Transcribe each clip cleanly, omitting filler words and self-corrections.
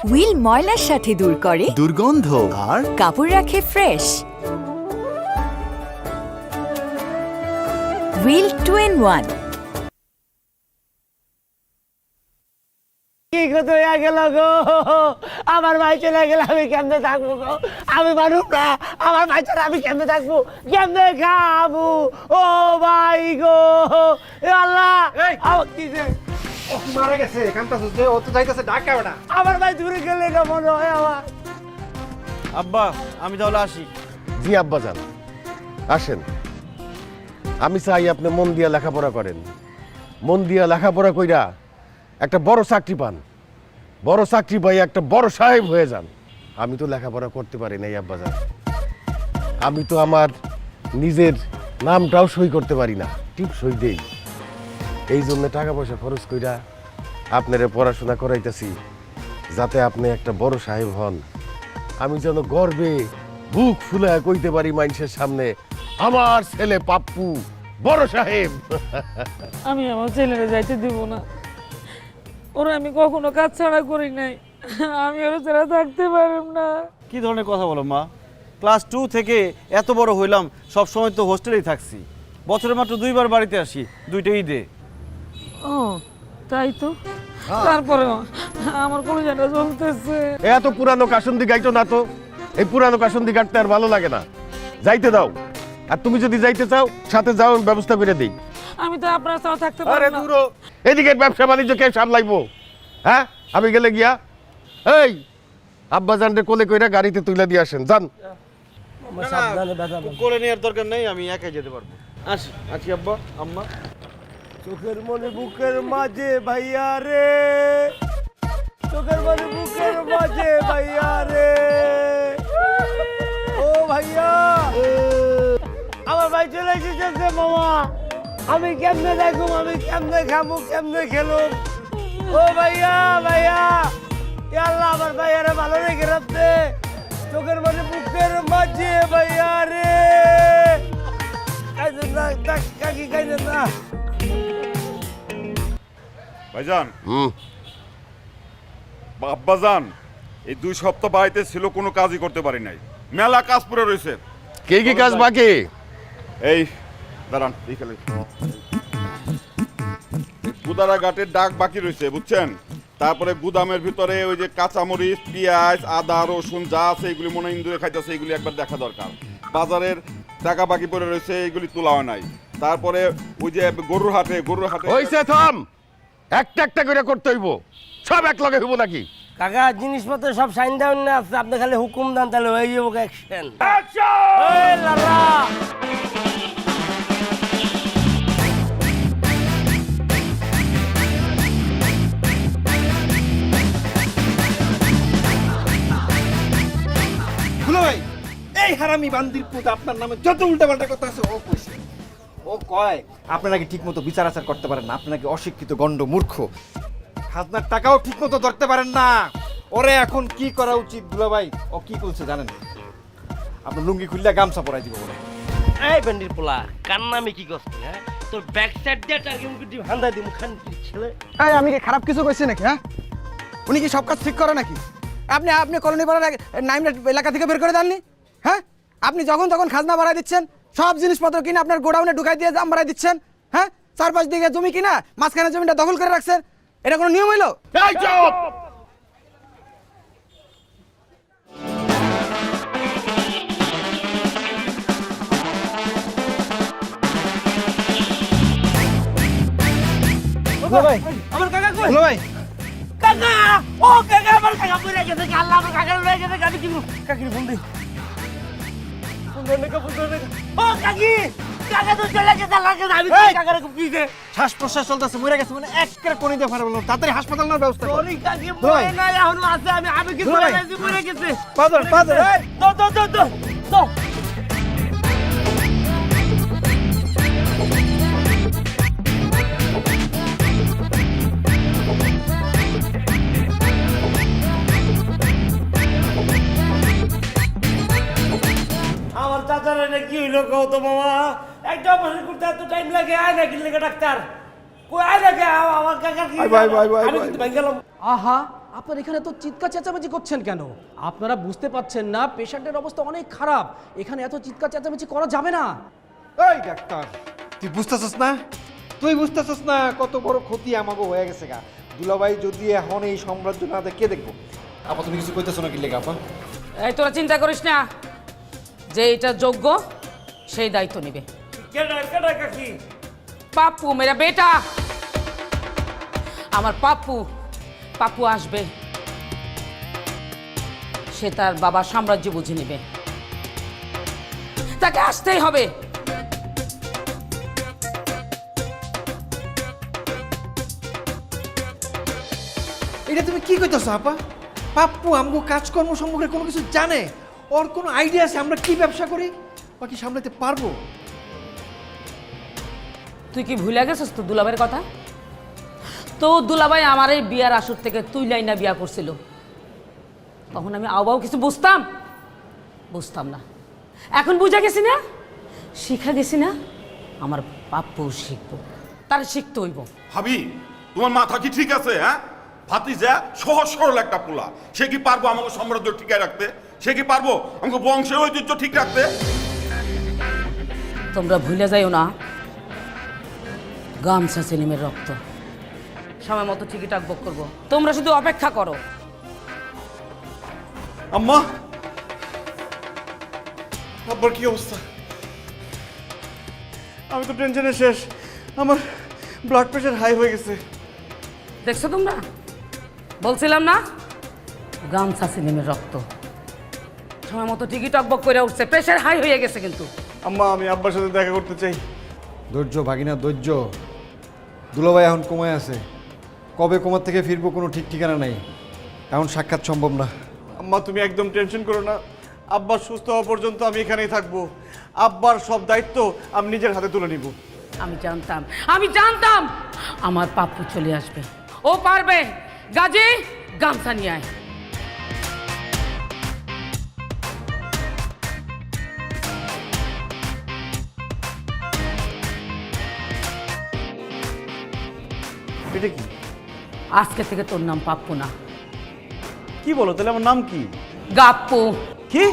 Wheel ময়লার সাথে দূর করে দুর্গন্ধ আর কাপড় রাখে ফ্রেশ। Wheel 2-in-1। কি কত হয়ে গেল গো, আমার ভাই চলে গেলে আমি কেমনে থাকবো গো? আমি মানুষ না, আমার ভাই ছাড়া আমি কেমনে থাকবো, কেমনে খাবো? ও ভাই গো, এ আল্লাহ, কি যে মারা গেছে কান্তাছস যে ও তো যাইতাছে ঢাকা ওটা। আমার ভাই দূরে গেলে না মনে হয় আমার। আব্বা আমি তাহলে আসি। জি আব্বা যান, আসেন। আমি চাই আপনি মন দিয়া লেখাপড়া করেন, মন দিয়া লেখাপড়া কইরা একটা বড় চাকরি পান, বড় চাকরি পাই একটা বড় সাহেব হয়ে যান। আমি তো লেখাপড়া করতে পারি নাই আব্বা যান, আমি তো আমার নিজের নামটাও সই করতে পারি না, টিপ সই দেই। এই জন্য টাকা পয়সা খরচ কইরা আপনারে পড়াশোনা করাইতেছি, যাতে আপনি একটা বড় সাহেব হন। আমি যেন গর্বে বুক ফুলে কইতে পারি মানুষের সামনে, আমার ছেলে পাপ্পু বড় সাহেব। আমি আমার ছেলেরা যাইতে দিব না, ওরা আমি কখনো কাজ ছাড়া করি নাই, আমি ওরা ছাড়া থাকতে পারব না। কি ধরনের কথা বলো মা? ক্লাস 2 থেকে এত বড় হইলাম, সব সময় তো হোস্টেলেই থাকছি। বছরে মাত্র 2বার বাড়িতে আসি, 2টা ঈদে। ও তাই তো, তারপরেও আমার কলেজটা চলতেছে। এত পুরানো কাসন্দি গাইতো না তো, এই পুরানো কাসন্দি গাইতে আর ভালো লাগে না, যাইতে দাও। আর তুমি যদি যাইতে চাও সাথে যাও, আমি ব্যবস্থা করে দেই। আমি তো আপনার ছাড়া থাকতে আরে পারব না। দূর হ। এদিকে ব্যবসা বাণিজ্য কে সামলাইবো? হ্যাঁ, আমি গেলে গিয়া এই আব্বা জানরে কোলে কইরা গাড়িতে তুলে দিয়ে আসেন, যান। করে নেওয়ার দরকার নেই, আমি একাই যেতে পারবো। আসি আসি আব্বা আম্মা। চোখের মনে বুকের মাঝে ভাইয়া রে, চোখের মনে বুকের মাঝে ভাইয়া রে, ও ভাইয়া, আমার ভাই চলে এসেছে মামা। আমি কেমনে দেখুম, আমি কেমনে খাবো, কেমনে খেলুম? ও ভাইয়া, ভাইয়া, এ আল্লাহ, আমার ভাইয়ারে ভালো রেখে রাখতে। চোখের মনে বুকের মাঝে ভাইয়া রে, কাইদেন না, কাকি কাইদেন না। ভাইজান, আব্বাজান এই 2 সপ্তাহ বাড়িতে ছিল, কোনো কাজই করতে পারি নাই, মেলা কাজ পড়ে রয়েছে। কি কি কাজ বাকি? এই দাঁড়ান, এইখানে গুদারা ঘাটের ডাক বাকি রয়েছে বুঝছেন। তারপরে গুদামের ভিতরে ওই যে কাঁচামরিচ, পেঁয়াজ, আদা, রসুন যা আছে এগুলি মনে ইন্দুরে খাইতেছে, এগুলি একবার দেখা দরকার। বাজারের টাকা বাকি পড়ে রয়েছে, এগুলি তোলা হয় নাই। তারপরে ওই যে গরুর হাটে হইছে থাম, একটা একটা করে করতে হইব, সব এক লগে হইব নাকি? কাকা জিনিসপত্র সব সাইন ডাউন না আছে, আপনি খালি হুকুম দেন তাহলে হয়ে যাবো অ্যাকশন। এই লালা, দুলা ভাই, এই হারামি বান্দির পুত আপনার নামে যত উল্টাপাল্টা কথা আছে ও কইছে। ও কয় আপনি নাকি ঠিকমতো বিচার আচার করতে পারেন না, আপনি নাকি অশিক্ষিত গন্ড মূর্খ, খাজনার টাকাও ঠিকমতো ধরতে পারেন না। ওরে এখন কি করা উচিত দুলা ভাই? ও কি বলছে জানেন? আপনার লুঙ্গি খুললে গামছা পরাই দিব বলে। এই বেন্ডির পোলা, কার নামে কি করছিস? হ্যাঁ, তোর ব্যাক সাইড দিয়ে টার্গেট মুখে দিয়ে হান্দা দিমু খান ছেলে। এই আমি কি খারাপ কিছু কইছি নাকি? হ্যাঁ, উনি কি সব কাজ ঠিক করে নাকি? আপনি আপনি কলোনি পাড়ার নাইম এলাকা থেকে বের করে দেননি? হ্যাঁ, আপনি যখন খাজনা বাড়াই দিচ্ছেন, সব জিনিসপত্র কিনে আপনার গোডাউনে ঢুকাই দিয়ে দাম বাড়াই দিচ্ছেন। হ্যাঁ, 4-5 দিকে জমি কিনা মাঝখানে জমিটা দখল করে রাখছেন, এটা কোনো নিয়ম হইলো? এই চুপ! দুলা ভাই, আমার কাকা কই? দুলা ভাই, কাকা, ও কাকা, আমার কাকা পড়ে গেছে, আল্লাহ আমার কাকা পড়ে গেছে, কাকি কি কাকির ফোন দে। ফোন দে না, ফোন দে। ও কাকি, কাকা তো চলে গেছে, আল্লাহ কাছে আমি কাকারে খুব দিতে। শ্বাস প্রশ্বাস চলতেছে, মরে গেছে মানে একটা কোণে দিয়ে ফাড়া বললাম, তাড়াতাড়ি হাসপাতাল নেওয়ার ব্যবস্থা করো। সরি কাকি, দুলা ভাই, মরে না, এখনো আছে, আমি কি দুলা করে ভাই, গেছি, মরে গেছে। পাদর পাদর, এই তো আমার চাচার এটা কি হইলো কও তো মামা? একটা অপারেশন করতে এত টাইম লাগে, আয় না কিনলে ডাক্তার কই, আয় না আমার কাকা কি? আমি কিন্তু ভাই গেলাম। আহা আপনারা এখানে তো চিৎকার চেঁচামেচি করছেন কেন? আপনারা বুঝতে পারছেন না পেশেন্টের অবস্থা অনেক খারাপ, এখানে এত চিৎকার চেঁচামেচি করা যাবে না। এই ডাক্তার, তুই বুঝতেছস না? তুই বুঝতেছস না কত বড় ক্ষতি আমাকে হয়ে গেছে গা? দুলাভাই যদি এখন এই সাম্রাজ্য না দেখে কে দেখবো? আপা তুমি কিছু কইতেছো নাকি লেগে আপা? এই তোরা চিন্তা করিস না, যে এটা যোগ্য সেই দায়িত্ব নেবে। কেডা কেডা কাকি? পাপ্পু মেরা বেটা, আমার পাপ্পু। পাপ্পু আসবে, সে তার বাবার সাম্রাজ্য বুঝে নেবে, তাকে আসতেই হবে। এটা তুমি কি কইতেছো আপা? পাপ্পু আমগো কাজকর্ম সম্পর্কে কোনো কিছু জানে? ওর কোনো আইডিয়া আছে আমরা কি ব্যবসা করি? বা কি সামলাতে পারবো? তুই কি ভুলে গেছিস তো দুলাভাইয়ের কথা? তো দুলাভাই আমার এই বিয়ার আসর থেকে তুই লাইনা বিয়া করছিল, তখন আমি আবাও কিছু বুঝতাম না। এখন বুঝা গেছি না, শিখা গেছি না, আমার পাপ্পু শিখবো, তার শিখতে হইব। ভাবি তোমার মাথা কি ঠিক আছে? হ্যাঁ, ভাতিজা সহজ সরল একটা পোলা, সে কি পারবো আমাকে সাম্রাজ্য টিকায় রাখতে? সে কি পারবো আমাকে বংশের ঐতিহ্য ঠিক রাখতে? তোমরা ভুলে যাইও না, গামছা সেলিমের রক্ত। সময় মতো ঠিকই টাকবক করবো, তোমরা শুধু অপেক্ষা করো। আম্মা, আব্বার কি অবস্থা? আমি তো টেনশনে শেষ, আমার ব্লাড প্রেশার হাই হয়ে গেছে। দেখছো তোমরা, বলছিলাম না গামছা সেলিমের রক্ত। সময় মতো ঠিকই টকবক করে উঠছে, প্রেশার হাই হয়ে গেছে কিন্তু। আম্মা, আমি আব্বার সাথে দেখা করতে চাই। ধৈর্য ভাগিনা, ধৈর্য। দুলাভাই এখন কমায় আছে, কবে কোমার থেকে ফিরবো কোনো ঠিক ঠিকানা নাই, এখন সাক্ষাৎ সম্ভব না। আম্মা, তুমি একদম টেনশন করো না, আব্বার সুস্থ হওয়া পর্যন্ত আমি এখানেই থাকবো। আব্বার সব দায়িত্ব আমি নিজের হাতে তুলে নিব। আমি জানতাম আমার পাপ্পু চলে আসবে, ও পারবে। গাজী, গামছা নিয়ে আয়। এটা কি? আজকে থেকে তোর নাম পাপ্পু না, কি বলো? তাহলে আমার নাম কি? গাপ্পু। কি?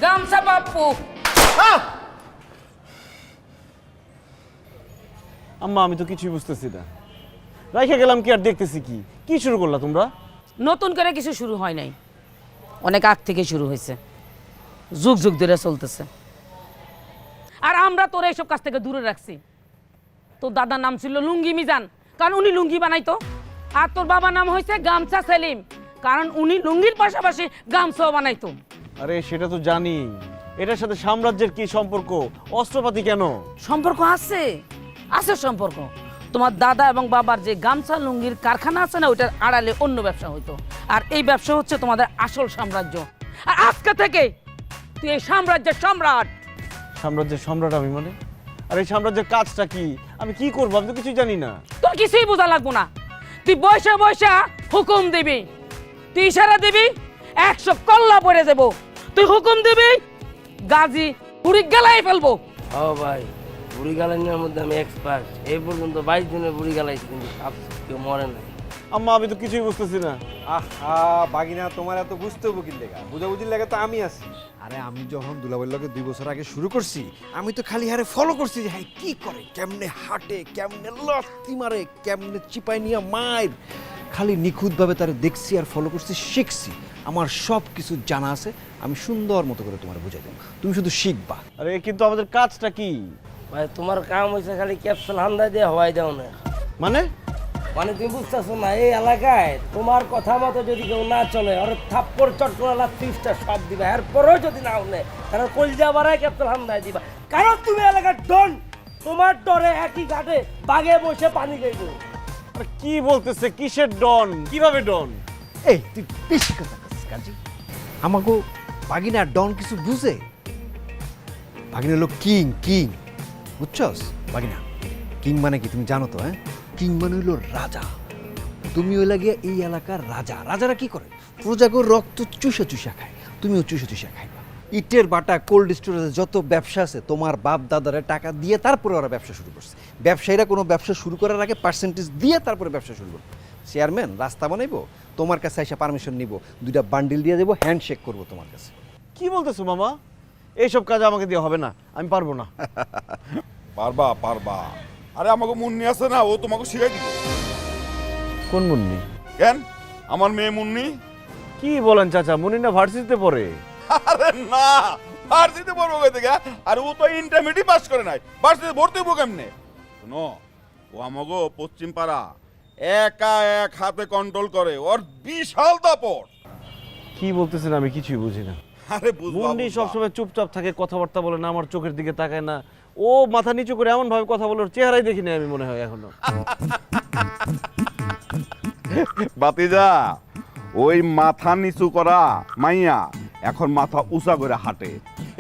গামছা পাপ্পু। আম্মা, আমি তো কিছুই বুঝতেছি না। রাইখে গেলাম কি আর দেখতেছি কি? কি শুরু করলা তোমরা? নতুন করে কিছু শুরু হয় নাই, অনেক আগ থেকে শুরু হয়েছে, যুগ যুগ ধরে চলতেছে। আর আমরা তোর এইসব কাছ থেকে দূরে রাখছি। তোর দাদার নাম ছিল লুঙ্গি মিজান, কারণ উনি লুঙ্গি বানাইতো। আর তোর বাবার নাম হয়েছে গামছা সেলিম, কারণ উনি লুঙ্গির পাশাপাশি গামছাও বানাইতো। আরে সেটা তো জানি, এটার সাথে সাম্রাজ্যের কি সম্পর্ক? অস্ত্রপাতি কেন? সম্পর্ক আছে, আছে সম্পর্ক। তোমার দাদা এবং বাবার যে গামছা লুঙ্গির কারখানা আছে না, ওইটার আড়ালে অন্য ব্যবসা হইতো। আর এই ব্যবসা হচ্ছে তোমাদের আসল সাম্রাজ্য। আর আজকে থেকে তুই এই সাম্রাজ্যের সম্রাট। সাম্রাজ্যের সম্রাট আমি মানে? আর এই সাম্রাজ্যের কাজটা কি? আমি কি করবো? আমি তো কিছুই জানি না। তোর কিছুই বোঝা লাগবো না, তুই বসে বসে হুকুম দিবি, তুই ইশারা দিবি, 100 কল্লা পড়ে যাব। তুই হুকুম দিবি, গাজী পুরি গেলাই ফেলবো। ও ভাই, বুড়ি গালানোর মধ্যে আমি এক্সপার্ট। এই পর্যন্ত 22 জনের বুড়ি গালাইছি, কিন্তু কেউ মরে নাই। আম্মা, আমি তো কিছুই বুঝতেছি না। আহা বাগিনা, তোমার এত বুঝতে হবো কি লেগা? বুঝাবুঝির লেগে তো আমি আছি। আরে আমি যখন দুলাভাইয়ের লগে 2 বছর আগে শুরু করছি, আমি তো খালি হারে ফলো করছি যে হ্যাঁ কি করে, কেমনে হাঁটে, কেমনে লত্তি মারে, কেমনে চিপাই নিয়ে মায়ের, খালি নিখুঁতভাবে তারে দেখছি আর ফলো করছি, শিখছি। আমার সব কিছু জানা আছে, আমি সুন্দর মতো করে তোমার বুঝাই দেবো, তুমি শুধু শিখবা। আরে কিন্তু আমাদের কাজটা কি? ভাই তোমার কাম হয়েছে খালি ক্যাপসুল হান্দা দিয়ে হওয়াই দাও না। মানে? মানে তুমি বুঝতেছো না, এই এলাকায় তোমার কথা মতো যদি কেউ না চলে, আর থাপ্পড় চটকলা 30টা সব দিবা, এরপরেও যদি না উঠে তাহলে কলজা বাড়ায় ক্যাপসুল হান্দায় দিবা। কারণ তুমি এলাকার ডন, তোমার ডরে একই ঘাটে বাগে বসে পানি খাইবো। আরে কি বলতেছে? কিসের ডন? কিভাবে ডন? এই তুই বেশি কথা বলছিস কাজী। আমাকে বাগিনা ডন কিছু বুঝে? বাগিনা হলো কিং, কিং, বুঝছস? বাগিনা কিং মানে কি তুমি জানো তো? হ্যাঁ, কিং মানে হইলো রাজা। তুমি ওই লাগিয়ে এই এলাকার রাজা। রাজারা কি করে? প্রজাগর রক্ত চুষে চুষা খায়, তুমিও চুষে চুষা খাইবা। ইটের বাটা, কোল্ড স্টোরেজে যত ব্যবসা আছে, তোমার বাপ দাদারা টাকা দিয়ে তারপরে ওরা ব্যবসা শুরু করছে। ব্যবসায়ীরা কোনো ব্যবসা শুরু করার আগে পার্সেন্টেজ দিয়ে তারপরে ব্যবসা শুরু করবে। চেয়ারম্যান রাস্তা বানাইবো, তোমার কাছে এসে পারমিশন নিব, 2টা বান্ডিল দিয়ে দেবো, হ্যান্ডশেক করবো তোমার কাছে। কি বলতেছো মামা? এইসব কাজ আমাকে দিয়ে হবে না, আমি পারবো না। পারবা পারবা। আরে আমাকে মুন্নি আছে না, ও তোমাকে শিখাই দিব। কোন মুন্নি? কেন? আমার মেয়ে মুন্নি। কি বলেন চাচা, মুন্নি না ভার্সিটিতে পড়ে? আরে না, ভার্সিটিতে পড়বো কই থেকে? আর ও তো ইন্টারমিডিয়েট পাস করে নাই, ভার্সিটিতে ভর্তি হবো কেমনে? শোনো, ও আমাকে পশ্চিম পাড়া একা এক হাতে কন্ট্রোল করে, ওর বিশাল দাপট। কি বলতেছেন আমি কিছুই বুঝি না। আরে বুঝবা মুন্নি সবসময় চুপচাপ থাকে, কথাবার্তা বলে না, আমার চোখের দিকে তাকায় না। ও মাথা নিচু করে এমন ভাবে কথা বলে, ওর চেহারাই দেখিনি আমি মনে হয় এখনো। বাতিজা, ওই মাথা নিচু করা মাইয়া এখন মাথা উঁচা করে হাঁটে।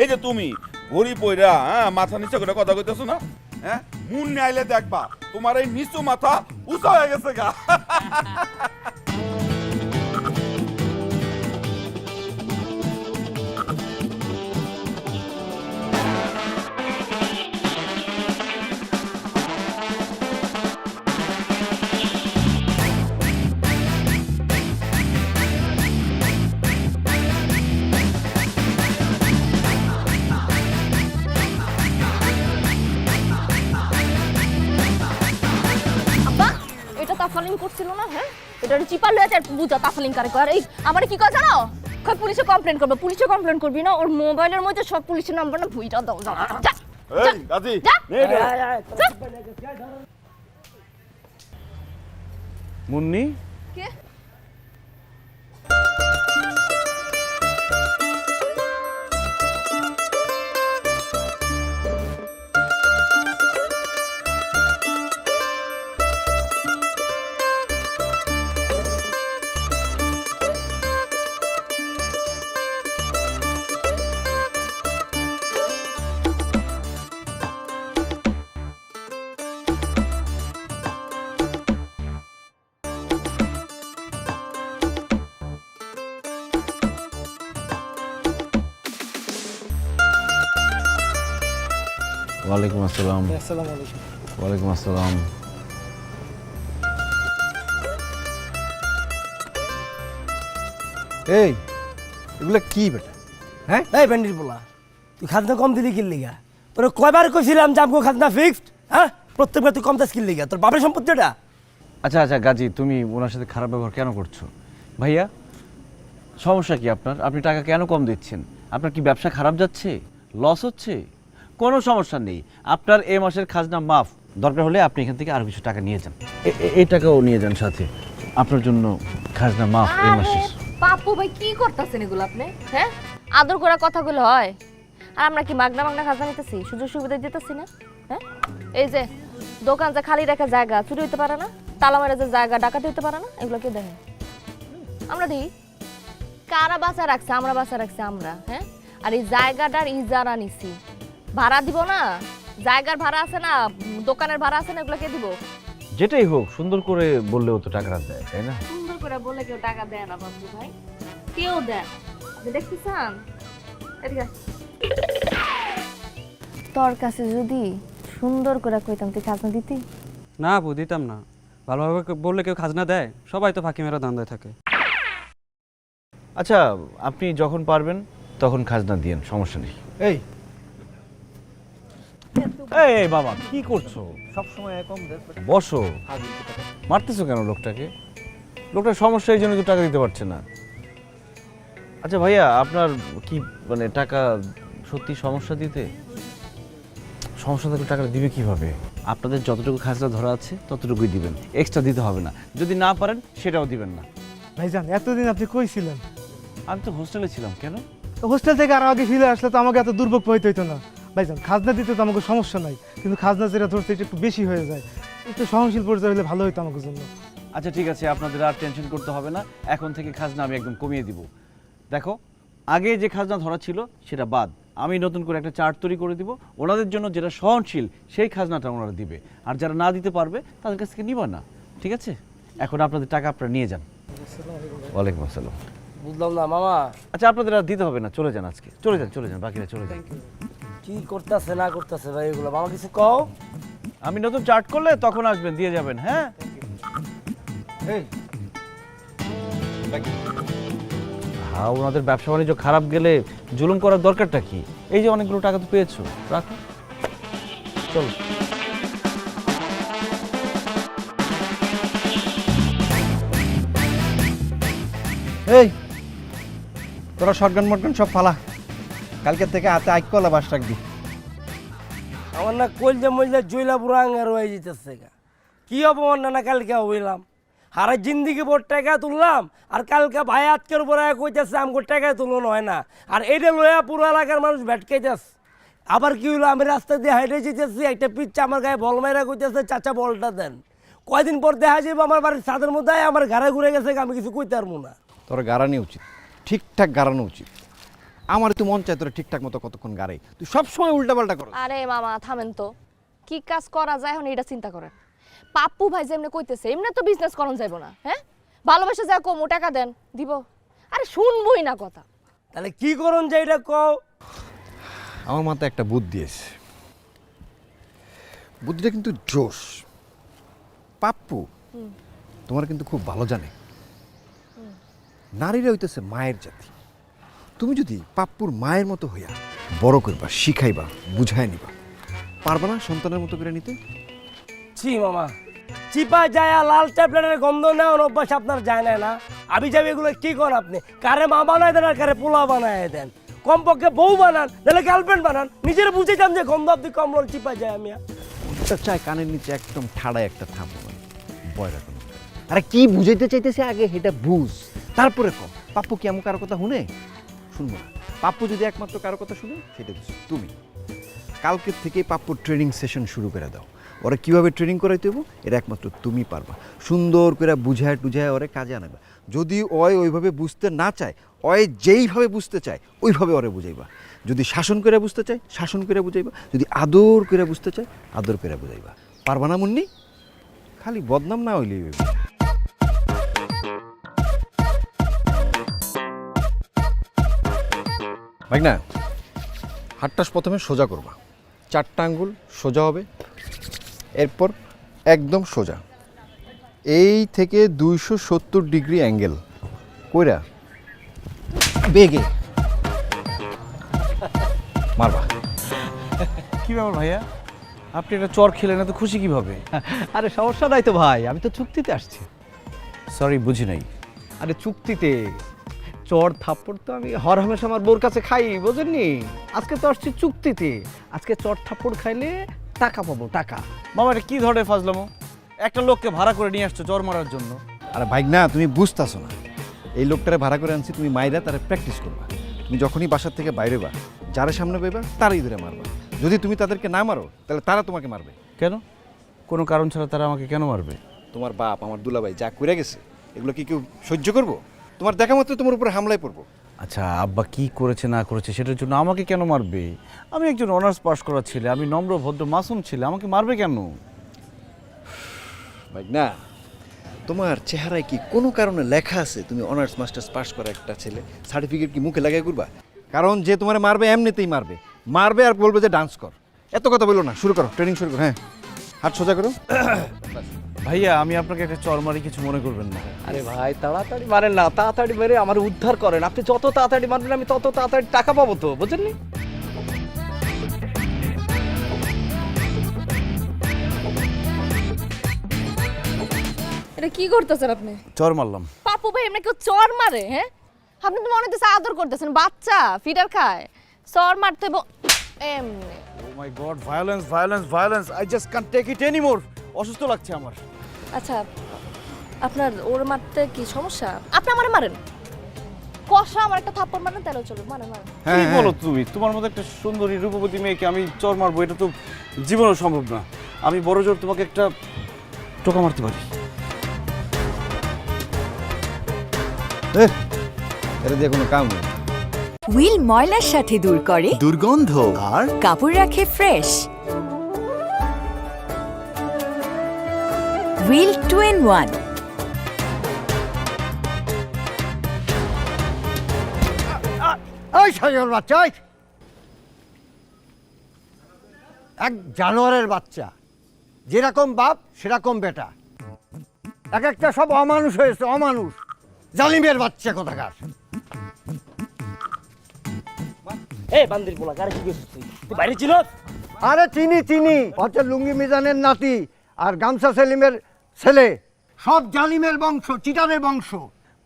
এই যে তুমি ঘড়ি পইরা মাথা নিচু করে কথা কইতেছো না, হ্যাঁ, মুন্নি আইলে দেখবা তোমার এই নিচু মাথা উঁচা হয়ে গেছে গা। আব্বা, এটা তাফালিং করছিল না? হ্যাঁ, এটা চিপা লয়ে আর বুঝা তাফালিং করে কর। এই আমারে কি কয় জানো? কই পুলিশে কমপ্লেইন করবে। পুলিশে কমপ্লেইন করবি না, ওর মোবাইলের মধ্যে সব পুলিশের নাম্বার না ভুইটা দাও। যা যা এই গাজি, যা। নে রে। মুন্নি, কে? ওয়ালাইকুম আসসালাম। ওয়ালাইকুম আসসালাম। এই এগুলো কি বেটা? হ্যাঁ, এই ব্যান্ডির বলা, তুই খাজনা কম দিলি কিল লিগা? তোর কয়বার কইছিলাম যে আমগো খাজনা ফিক্সড? হ্যাঁ, প্রত্যেকবার তুই কম দাস কিল লিগা? তোর বাপের সম্পত্তি এটা। আচ্ছা আচ্ছা গাজী, তুমি ওনার সাথে খারাপ ব্যবহার কেন করছো? ভাইয়া, সমস্যা কি আপনার? আপনি টাকা কেন কম দিচ্ছেন? আপনার কি ব্যবসা খারাপ যাচ্ছে, লস হচ্ছে? কোনো সমস্যা নেই, আপনার এই মাসের খাজনা মাফ। দরকার হলে আপনি এখান থেকে আরো কিছু টাকা নিয়ে যান, এই টাকাও নিয়ে যান সাথে। আপনার জন্য খাজনা মাফ এই মাসের। পাপ্পু ভাই কি করতেছেন এগুলো আপনি? হ্যাঁ, আদর করা কথাগুলো হয়? আর আমরা কি মাগনা মাগনা খাজনা নিতেছি, সুযোগ সুবিধা দিতেছি না? হ্যাঁ, এই যে দোকান যে খালি রাখা জায়গা চুরি হইতে পারে না, তালা মারা যে জায়গা ডাকাতি হইতে পারে না, এগুলো কে দেখে? আমরা দিই। কারা বাঁচা রাখছে? আমরা বাঁচা রাখছি আমরা। হ্যাঁ, আর এই জায়গাটার ইজারা নিছি, ভাড়া দিব না? জায়গার ভাড়া আছে না, দোকানের ভাড়া আছে না, এগুলো কে দিব? যেটাই হোক, সুন্দর করে বললেও তো টাকাটা দেয়, তাই না? সুন্দর করে বলে কেউ টাকা দেয় না বাবু ভাই, কেউ দেয়। আপনি দেখতে চান? এদিকে আয়। তোর কাছে যদি সুন্দর করে কইতাম তুই খাজনা দিতি? না আপু, দিতাম না। ভালোভাবে বললে কেউ খাজনা দেয়? সবাই তো ফাঁকি মেরা ধান্দায় থাকে। আচ্ছা, আপনি যখন পারবেন তখন খাজনা দিয়েন, সমস্যা নেই। এই এই বাবা, কি করছো? সবসময় কম দে। বসো। মারতেছো কেন লোকটাকে? লোকটার সমস্যা, এই জন্য তো টাকা দিতে পারছে না। আচ্ছা ভাইয়া, আপনার কি মানে টাকা সত্যি সমস্যা দিতে? সমস্যা থাকলে টাকাটা দিবে কিভাবে? আপনাদের যতটুকু খাজনা ধরা আছে ততটুকুই দিবেন, এক্সট্রা দিতে হবে না। যদি না পারেন সেটাও দিবেন না। ভাইজান, এতদিন আপনি কই ছিলেন? আমি তো হোস্টেলে ছিলাম। কেন? হোস্টেল থেকে আরো আগে ফিরে আসলে তো আমাকে এত দুর্ভোগ পোহাইতে হইতো না। ভাইজান, খাজনা দিতে তো আমাকে সমস্যা নাই, কিন্তু খাজনা যেটা ধরতে এটা একটু বেশি হয়ে যায়। একটু সহনশীল পর্যায়ে হলে ভালো হইতো আমাকে জন্য। আচ্ছা ঠিক আছে, আপনাদের আর টেনশন করতে হবে না। এখন থেকে খাজনা আমি একদম কমিয়ে দিব। দেখো, আগে যে খাজনা ধরা ছিল সেটা বাদ, আমি নতুন করে একটা চার্ট তৈরি করে দিব। ওনাদের জন্য যেটা সহনশীল সেই খাজনাটা ওনারা দিবে, আর যারা না দিতে পারবে তাদের কাছ থেকে নিবা না। ঠিক আছে? এখন আপনাদের টাকা আপনারা নিয়ে যান। ওয়ালাইকুম আসসালাম। বুঝলাম না মামা। আচ্ছা, আপনাদের আর দিতে হবে না, চলে যান আজকে। চলে যান, বাকিরা চলে যান। কি করতেছে না করতেছে ভাই এগুলো মামা কিছু কও। আমি নতুন চার্ট করলে তখন আসবেন, দিয়ে যাবেন। হ্যাঁ, হ্যাঁ, ওনাদের ব্যবসা বাণিজ্য খারাপ গেলে জুলুম করার দরকারটা কি? এই যে অনেকগুলো টাকা তো পেয়েছো, রাখো। চলো। এই তোরা শটগান মটগান সব ফালা, কালকে থেকে হাতে আইকলা বাস রাখবি। আমার না কলজা মলজা জইলা পুরা আঙ্গার হয়ে যেতেছে গা। কি অপমান না কালকে হইলাম, হারা জিন্দিগি বোর টাকা তুললাম, আর কালকে ভাই আজকের উপরে কইতেছে আমগো টাকা তুলন হয় না, আর এইটা লইয়া পুরো এলাকার মানুষ ভেটকাইতেছে। আবার কি হইলো, আমি রাস্তা দিয়ে হাইটে যেতেছি, একটা পিচ্ছা আমার গায়ে বল মাইরা কইতেছে চাচা বলটা দেন। কয়দিন পর দেখা যাবে আমার বাড়ির ছাদের মধ্যে আমার ঘরে ঘুরে গেছে, আমি কিছু কইতে পারবো না। তোর গাড়ানি উচিত, ঠিকঠাক গাড়ানো উচিত। আমার তো মন চায় তোরা ঠিকঠাক মতো কতক্ষণ গাড়াই, তুই সবসময় উল্টাপাল্টা করো। আরে মামা থামেন তো, কি কাজ করা যায় এখন এটা চিন্তা করেন। পাপ্পু ভাই যেমনি কইতেছে এমনি তো বিজনেস করন যাইব না। হ্যাঁ, ভালোবাসা যা কম টাকা দেন দিব, আরে শুনবই না কথা। তাহলে কি করুন যে এটা কও। আমার মাথায় একটা বুদ্ধি আছে, বুদ্ধিটা কিন্তু জোশ। পাপ্পু তোমার কিন্তু খুব ভালো জানে, নারীরা হইতেছে মায়ের জাতি। তুমি যদি পাপ্পুর মায়ের মতো হইয়া বড় করবা, শিখাইবা, বুঝাই নিবা, পারবা না সন্তানের মতো করে নিতে? ছি মামা, চিপা যায় লাল ট্যাবলেটের গন্ধ নেওয়ার অভ্যাস আপনার যায় না না? আমি যাবি এগুলো কি করেন আপনি? কারে মা বানায় দেন আর কারে পোলা বানায় দেন। কমপক্ষে বউ বানান, নাহলে গার্লফ্রেন্ড বানান। নিজের বুঝেছিলাম যে গন্ধ আপনি কমল চিপা যায়। আমি চাই কানের নিচে একদম ঠাড়ায় একটা থাপ বয় রাখুন। আরে কি বুঝাইতে চাইতেছে আগে সেটা বুঝ, তারপরে কম। পাপ্পু কি এমন কারো কথা শুনে? শুনবো না। পাপ্পু যদি একমাত্র কারো কথা শুনে সেটা তুমি। কালকের থেকে পাপ্পুর ট্রেনিং সেশন শুরু করে দাও। ওরা কীভাবে ট্রেনিং করাইতে হবো এটা একমাত্র তুমি পারবা। সুন্দর করে বুঝায় টুঝায় ওরে কাজে আনাবা। যদি ওইভাবে বুঝতে না চায়, যেইভাবে বুঝতে চায় ওইভাবে ওরে বুঝাইবা। যদি শাসন করে বুঝতে চায় শাসন করে বুঝাইবা, যদি আদর করে বুঝতে চায় আদর করে বুঝাইবা। পারবা না মুন্নি? খালি বদনাম না হইলেই হইবে। ভাই না, হাতটা প্রথমে সোজা করবা, 4টা আঙ্গুল সোজা হবে, এরপর একদম সোজা, এই থেকে 270 ডিগ্রি অ্যাঙ্গেল কইরা বেগে মারবা। কি ব্যাপার ভাইয়া, আপনি এটা চর খেলেন, এত খুশি কিভাবে? আরে সমস্যা নাই তো ভাই, আমি তো চুক্তিতে আসছি। সরি, বুঝি নাই। আরে চুক্তিতে চর থাপ্পড় তো আমি হর হামেশা আমার বোর কাছে খাই, বোঝেননি? আজকে তো আসছি চুক্তিতে, আজকে চর থাপ্পড় খাইলে টাকা পাবো, টাকা। মামা, এটা কি ধরনের ফাজলামো? একটা লোককে ভাড়া করে নিয়ে আসছো চর মারার জন্য। আরে ভাই না, তুমি বুঝতেছো না। এই লোকটারে ভাড়া করে আনছি, তুমি মাইরা তারা প্র্যাকটিস করবা। তুমি যখনই বাসার থেকে বাইরে বা, যারা সামনে পাইবা তারাই ধরে মারবা। যদি তুমি তাদেরকে না মারো তাহলে তারা তোমাকে মারবে। কেন? কোনো কারণ ছাড়া তারা আমাকে কেন মারবে? তোমার বাপ, আমার দুলাভাই যা করে গেছে, এগুলো কি কেউ সহ্য করবো? তোমার দেখা মাত্র তোমার উপরে হামলায় পড়বো। আচ্ছা, আব্বা কি করেছে না করেছে সেটার জন্য আমাকে কেন মারবে? আমি একজন অনার্স পাস করা ছেলে, আমি নম্র ভদ্র মাসুম ছেলে, আমাকে মারবে কেন? ভাই না, তোমার চেহারায় কি কোনো কারণে লেখা আছে তুমি অনার্স মাস্টার্স পাস করা একটা ছেলে? সার্টিফিকেট কি মুখে লাগাই করবা? কারণ যে তোমার মারবে এমনিতেই মারবে, মারবে আর বলবে যে ডান্স কর। এত কথা বলো না, শুরু করো, ট্রেনিং শুরু করো। হ্যাঁ, হাত সোজা করো। ভাইয়া, আমি আপনাকে একটা চর মারি, কিছু মনে করবেন না। আরে ভাই তাড়াতাড়ি মারেন না, তাড়াতাড়ি মেরে আমার উদ্ধার করেন। আপনি যত তাড়াতাড়ি মারবেন আমি তত তাড়াতাড়ি টাকা পাবো তো, বুঝেননি? এটা কি করতেছেন আপনি? চর মারলাম। পাপ্পু ভাই এমনি কেউ চর মারে? হ্যাঁ, আপনি তো মনে হচ্ছে আদর করতেছেন, বাচ্চা ফিডার খায়। চর মারতে এমনি। Oh my god, violence violence violence, I just can't take it anymore. অসুস্থ লাগছে আমার। আচ্ছা, আপনার ওর মারতে কি সমস্যা? আপনি আমারে মারেন, কষা আমার একটা থাপ্পড় মারেন তাহলে চলবে। মারেন মারেন। কি বলো তুমি? তোমার মতো একটা সুন্দরী রূপবতী মেয়েকে আমি চর মারবো, এটা তো জীবনেও সম্ভব না। আমি বড় জোর তোমাকে একটা টোকা মারতে পারি। এটা দিয়ে কোনো কাম নেই। হুইল ময়লার সাথে দূর করে দুর্গন্ধ আর কাপড় রাখে ফ্রেশ। Wheel 2-in-1। ওই সাইকেল বাচ্চা, এক জানোয়ারের বাচ্চা, যেরকম বাপ সেরকম বেটা। এক একটা সব অমানুষ হয়েছে, অমানুষ, জালিমের বাচ্চা কোথাকার। এই বান্দির পোলা কারে কি করছিস তুই বাইরে ছিল? আরে চিনি চিনি, হচ্ছে লুঙ্গি মিজানের নাতি আর গামছা সেলিমের ছেলে, সব জালিমের বংশ, চিটারের বংশ।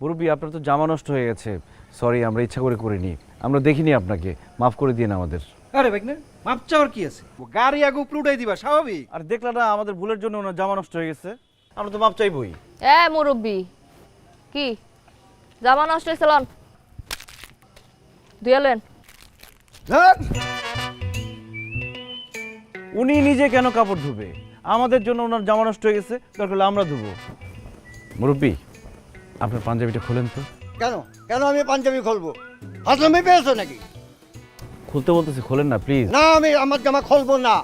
মুরব্বী আপনার তো জামা নষ্ট হয়ে গেছে, সরি, আমরা ইচ্ছা করে করিনি, আমরা দেখিনি আপনাকে, মাফ করে দিন আমাদের। আরে ভাই না, মাপ চাওয়ার কি আছে? গাড়ি আগে উপরে উঠাই দিবা, স্বাভাবিক। আর দেখলা না আমাদের ভুলের জন্য ওনার জামা নষ্ট হয়ে গেছে, আমরা তো মাপ চাইবই। মুরব্বি কি জামা নষ্ট হয়েছে, লন দুয়ালেন। উনি নিজে কেন কাপড় ধুবে? আমাদের জন্য ওনার জামা নষ্ট হয়ে গেছে, দরকার হলে আমরা ধুবো। মুরব্বী আপনার পাঞ্জাবিটা খোলেন তো। কেন কেন আমি পাঞ্জাবি খুলবো? হাজলামি পেয়েছো নাকি? খুলতে বলতেছি, খোলেন না প্লিজ। না, আমি আমার জামা খুলবো না।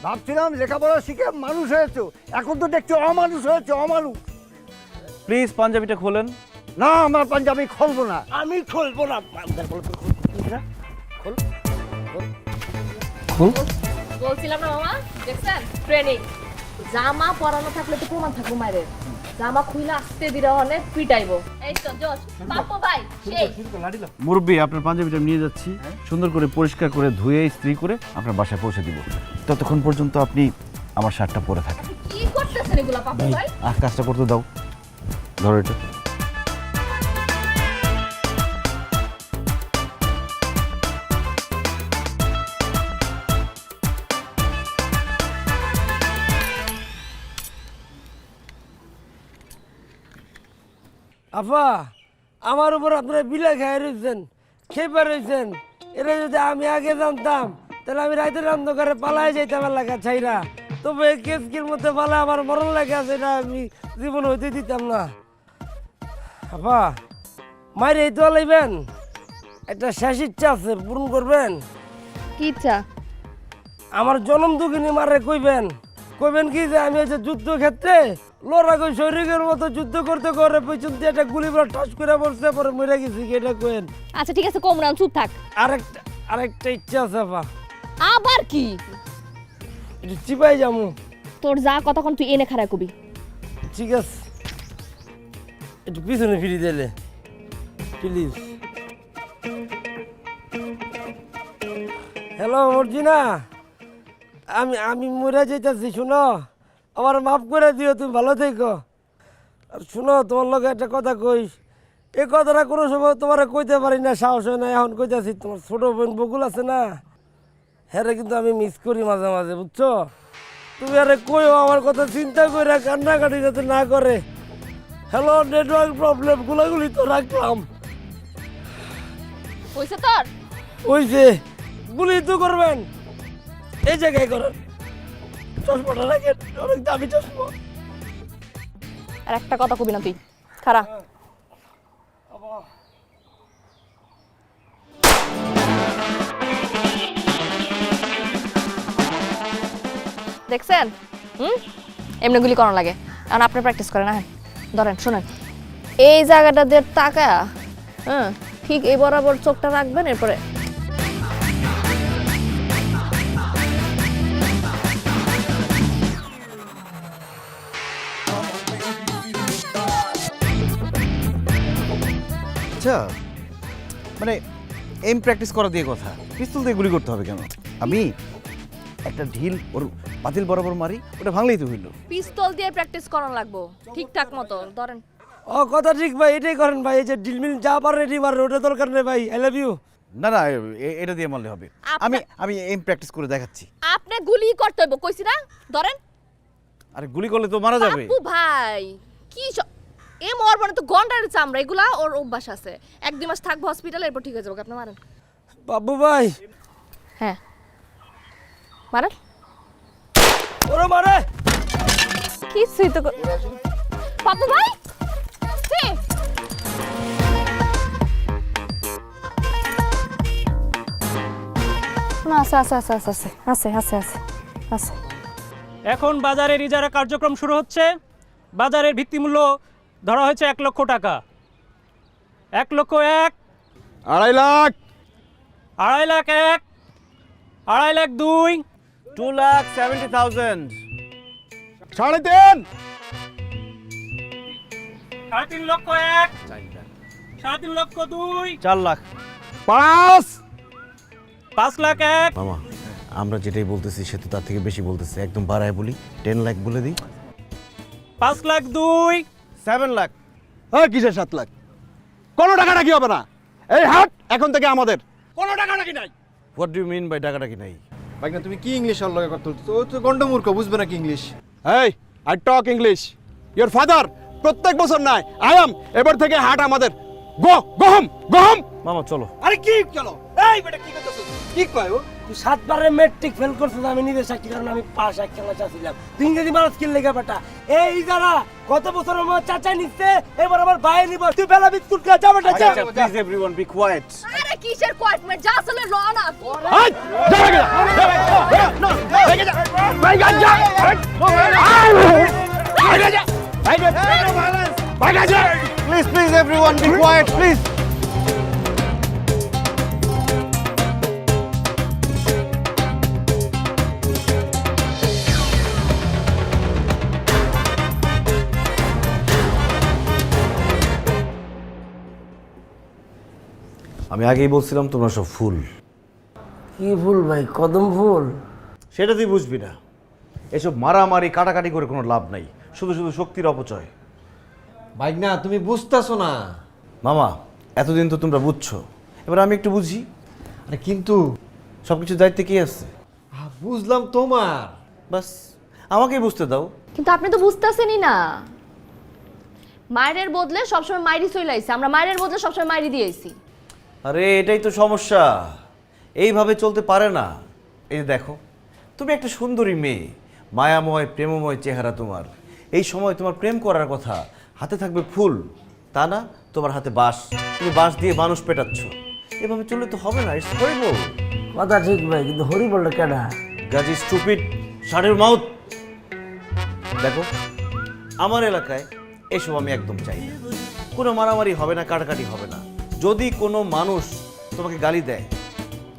ভাবছিলাম লেখাপড়া শিখে মানুষ হয়েছো, এখন তো দেখছি অমানুষ হয়েছে, অমানুষ। প্লিজ পাঞ্জাবিটা খোলেন। না, আমার পাঞ্জাবি খুলবো না। আমি খুলবো না। বান্দার পোলা খোল। বলছিলাম না মামা, দেখছেন ট্রেনিং, জামা পরানো থাকলে তো প্রমাণ থাকবো মায়ের, জামা খুইলা আসতে দিলে অনেক পিটাইবো। এই তো জোশ বাপু ভাই, সেই মুরব্বী আপনার পাঞ্জাবিটা নিয়ে যাচ্ছি, সুন্দর করে পরিষ্কার করে ধুয়ে ইস্ত্রি করে আপনার বাসায় পৌঁছে দিব। ততক্ষণ পর্যন্ত আপনি আমার শার্টটা পরে থাকেন। কি করতেছেন এগুলা বাপু ভাই? কাজটা করতে দাও, ধরো এটা। আফা, আমার উপর আপনারা বিলা খাই রয়েছেন, খেপে রয়েছেন। এটা যদি আমি আগে জানতাম তাহলে আমি রাতের অন্ধকারে পালাই যাইতাম এলাকা ছাইরা। তবে কেসকির মধ্যে পালা আমার মরণ লেগে আছে, এটা আমি জীবন হইতে দিতাম না। আফা, মায়ের এই তো লাইবেন, একটা শেষ ইচ্ছা আছে, পূরণ করবেন। কি ইচ্ছা? আমার জনম দুঃখিনী মারে কইবেন কি যে আমি হচ্ছে যুদ্ধক্ষেত্রে লড়াকই সৈনিকের মতো যুদ্ধ করতে করে পেছন দিয়ে একটা গুলি করে ঠাস করে পড়ছে, পরে মরে গেছি, এটা কইেন। আচ্ছা ঠিক আছে, কমরান চুপ থাক। আরেকটা ইচ্ছা আছে আপা। আবার কি? একটু চিপাই যামু। তোর যা কতক্ষণ তুই এনে খারাপ কবি। ঠিক আছে, একটু পিছনে ফিরি দিলে প্লিজ। হ্যালো মর্জিনা, আমি মরে যাইতেছি, শুনো, আমার মাফ করে দিও, তুমি ভালো থেকো। আর শুনো, তোমার লগে একটা কথা কইস, এই কথাটা কোনো সময় তোমার কইতে পারি না, সাহস হয় না, এখন কইতেছি। তোমার ছোট বোন বকুল আছে না, হ্যাঁ কিন্তু আমি মিস করি মাঝে মাঝে, বুঝছো? তুমি আরে কইও আমার কথা চিন্তা করে কান্নাকাটি যাতে না করে। হ্যালো, নেটওয়ার্ক প্রবলেম, গুলাগুলি তো রাখলাম। হইছে তোর? ওই যে গুলি তো করবেন, এই জায়গায় করেন, চশমাটা রাখেন, অনেক দামি চশমা। আর একটা কথা কবি না তুই, খারাপ। দেখছেন এমনি গুলি করানো লাগে, কারণ আপনি প্র্যাকটিস করেন। হ্যাঁ ধরেন, শোনেন, এই জায়গাটা দিয়ে টাকা, হ্যাঁ ঠিক এই বরাবর চোখটা রাখবেন, এরপরে আচ্ছা, মানে এম প্র্যাকটিস করা দিয়ে কথা, পিস্তল দিয়ে গুলি করতে হবে কেন? আমি একটা ঢিল ওর বাতিল বরাবর মারি, ওটা ভাঙলেই তো হইল। পিস্তল দিয়ে প্র্যাকটিস করানো লাগবো ঠিকঠাক মতো। ধরেন, ও কথা ঠিক ভাই, এটাই করেন ভাই, এই যে ডিলমিল যা পারেন এটি মারেন, ওটা দরকার নেই ভাই। I love you. না না, এটা দিয়ে মারলে হবে। আমি এম প্র্যাকটিস করে দেখাচ্ছি। আপনি গুলি করতে হইব, কইছি না? ধরেন। আরে গুলি করলে তো মারা যাবে। বাপু ভাই, কি এ মরবো না তো, গন্ডারের চামড়া, এগুলা ওর অভ্যাস আছে। 1-2 মাস থাকবো হসপিটালে, এরপর ঠিক হয়ে যাবো। আপনি মারেন। বাবু ভাই, হ্যাঁ মারেন। ওরে মারে, কিছুই তো বাবু ভাই, না আছে আছে আছে আছে আছে আছে আছে আছে। এখন বাজারের ইজারা কার্যক্রম শুরু হচ্ছে। বাজারের ভিত্তিমূল্য ধরা হয়েছে 1 লক্ষ টাকা। 1 লক্ষ 1, 2.5 লাখ, 2.5 লাখ 1, 2.5 লাখ 2, 2,70,000, 3.5, 3.5 লক্ষ 1, 3.5 লক্ষ 2, 4 লাখ। 5 লাখ 1, মামা আমরা যেটাই বলতেছি সে তো তার থেকে বেশি বলতেছে, একদম বাড়ায় বলি 10 লাখ বলে দিই। 5 লাখ 2, 7 লাখ। ওই কিসের 7 লাখ? কোনো টাকা নাকি হবে না। এই হাট এখন থেকে আমাদের। কোনো টাকা নাকি নাই। What do you mean by টাকাটা কি নাই? ভাইগনা তুমি কি ইংলিশ আর লগে কথা বলছো? ও তো গন্ডমূর্খ, বুঝবে না কি ইংলিশ। এই I talk English. Your father প্রত্যেক বছর নাই আই এম এবার থেকে হাট আমাদের। Go home go home. মামা চলো। আরে কি চলো? এই বেটা কি করতেছ? কি কয় ও? তুই 7 বারে মেট্রিক ফেল করছিস, আমি নিজের সাক্ষী কারণ আমি পাস এক ক্লাস ছিলাম। তুই ইংরেজি মানুষ কি লেগে বেটা? এই যারা কত বছর আমার চাচা নিচ্ছে, এবার আমার ভাই নিব। তুই বেলা বিস্কুট খা যা বেটা যা। Please everyone be quiet. আরে কিসের কোয়ার্টমেন্ট যা আসলে ল না। হাই যা বেটা। না বেগে যা। বেগে যা। বেগে যা। বেগে যা। Please everyone be quiet please. আমি আগেই বলছিলাম তোমরা সব ফুল। কি ফুল ভাই? কদম ফুল? সেটা তুই বুঝবি না। এসব মারামারি কাটাকাটি করে কোনো লাভ নাই, শুধু শুধু শক্তির অপচয়। ভাইগনা তুমি বুঝতেছো না। মামা এতদিন তো তোমরা বুঝছো, এবার আমি একটু বুঝি। আরে কিন্তু সব কিছু দায়িত্বে কে আছে? বুঝলাম তোমার। বাস আমাকেই বুঝতে দাও। কিন্তু আপনি তো বুঝতেছেনই না। মায়ের বদলে সবসময় মাইরি চলে আইছে, আমরা মায়ের বদলে সবসময় মাইরি দিয়ে আইছি। আরে এটাই তো সমস্যা, এইভাবে চলতে পারে না। এই যে দেখো, তুমি একটা সুন্দরী মেয়ে, মায়াময় প্রেমময় চেহারা তোমার। এই সময় তোমার প্রেম করার কথা, হাতে থাকবে ফুল, তা না তোমার হাতে বাঁশ। তুমি বাঁশ দিয়ে মানুষ পেটাচ্ছ। এভাবে চললে তো হবে না। It's horrible. কথা ঠিক ভাই, কিন্তু হরি বলটা কেডা? গাজি স্টুপিড ষাঁড়ের মাউথ। দেখো আমার এলাকায় এসব আমি একদম চাই না। কোনো মারামারি হবে না, কাটাকাটি হবে না। যদি কোনো মানুষ তোমাকে গালি দেয়,